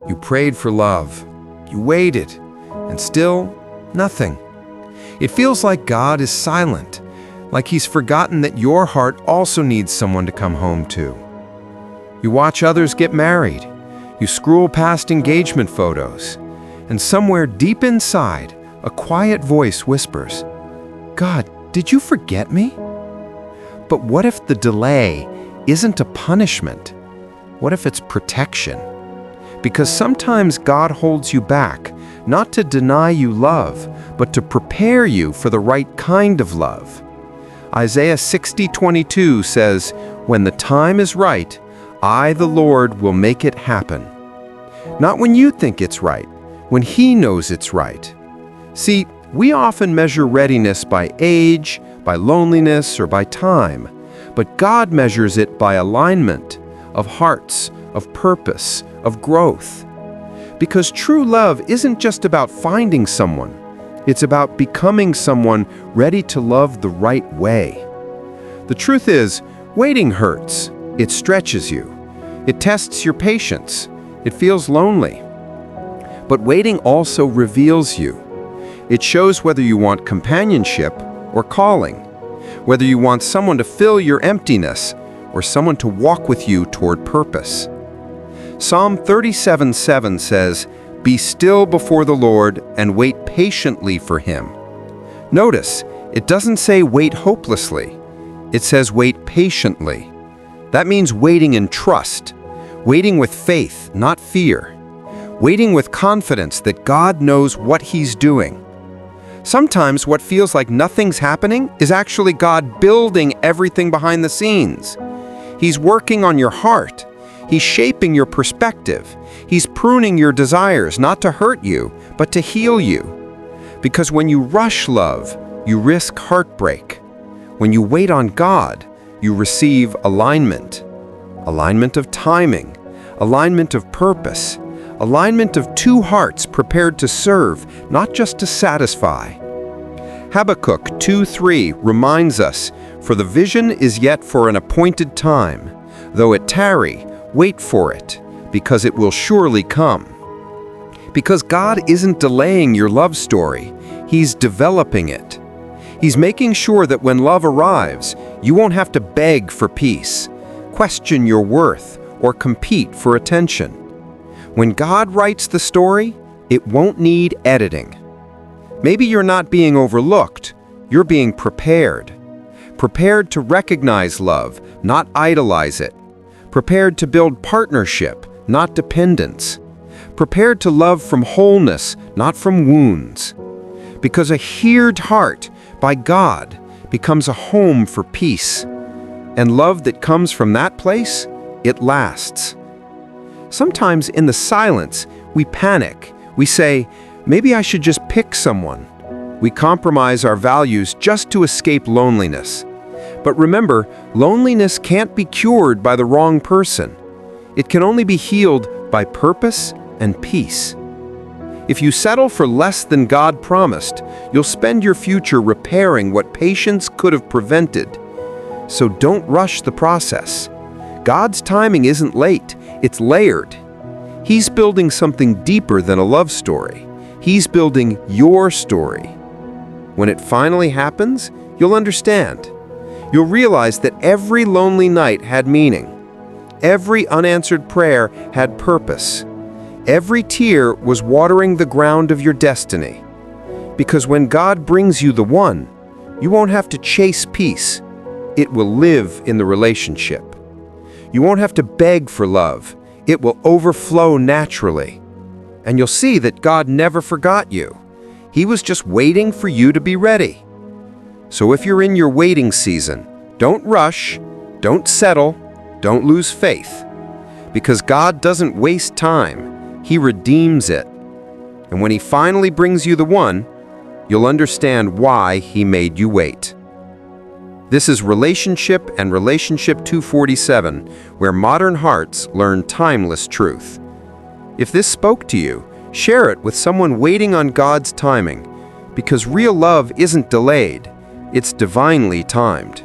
You prayed for love. You waited, and still, nothing. It feels like God is silent, like He's forgotten that your heart also needs someone to come home to. You watch others get married. You scroll past engagement photos, and somewhere deep inside, a quiet voice whispers, "God, did you forget me?" But what if the delay isn't a punishment? What if it's protection? Because sometimes God holds you back, not to deny you love, but to prepare you for the right kind of love. Isaiah 60:22 says, "When the time is right, I, the Lord, will make it happen." Not when you think it's right, when He knows it's right. See, we often measure readiness by age, by loneliness, or by time, but God measures it by alignment of hearts, of purpose, of growth. Because true love isn't just about finding someone, it's about becoming someone ready to love the right way. The truth is, waiting hurts. It stretches you. It tests your patience. It feels lonely. But waiting also reveals you. It shows whether you want companionship or calling, whether you want someone to fill your emptiness or someone to walk with you toward purpose. Psalm 37:7 says, "Be still before the Lord and wait patiently for Him." Notice, it doesn't say wait hopelessly. It says wait patiently. That means waiting in trust, waiting with faith, not fear, waiting with confidence that God knows what He's doing. Sometimes what feels like nothing's happening is actually God building everything behind the scenes. He's working on your heart. He's shaping your perspective. He's pruning your desires, not to hurt you, but to heal you. Because when you rush love, you risk heartbreak. When you wait on God, you receive alignment. Alignment of timing, alignment of purpose, alignment of two hearts prepared to serve, not just to satisfy. Habakkuk 2:3 reminds us, "For the vision is yet for an appointed time. Though it tarry, wait for it, because it will surely come." Because God isn't delaying your love story, He's developing it. He's making sure that when love arrives, you won't have to beg for peace, question your worth, or compete for attention. When God writes the story, it won't need editing. Maybe you're not being overlooked, you're being prepared. Prepared to recognize love, not idolize it. Prepared to build partnership, not dependence. Prepared to love from wholeness, not from wounds. Because a healed heart by God becomes a home for peace. And love that comes from that place, it lasts. Sometimes in the silence, we panic. We say, maybe I should just pick someone. We compromise our values just to escape loneliness. But remember, loneliness can't be cured by the wrong person. It can only be healed by purpose and peace. If you settle for less than God promised, you'll spend your future repairing what patience could have prevented. So don't rush the process. God's timing isn't late, it's layered. He's building something deeper than a love story. He's building your story. When it finally happens, you'll understand. You'll realize that every lonely night had meaning. Every unanswered prayer had purpose. Every tear was watering the ground of your destiny. Because when God brings you the one, you won't have to chase peace. It will live in the relationship. You won't have to beg for love. It will overflow naturally. And you'll see that God never forgot you. He was just waiting for you to be ready. So if you're in your waiting season, don't rush, don't settle, don't lose faith. Because God doesn't waste time. He redeems it. And when He finally brings you the one, you'll understand why He made you wait. This is Relationship and Relationship 247, where modern hearts learn timeless truth. If this spoke to you, share it with someone waiting on God's timing, because real love isn't delayed, it's divinely timed.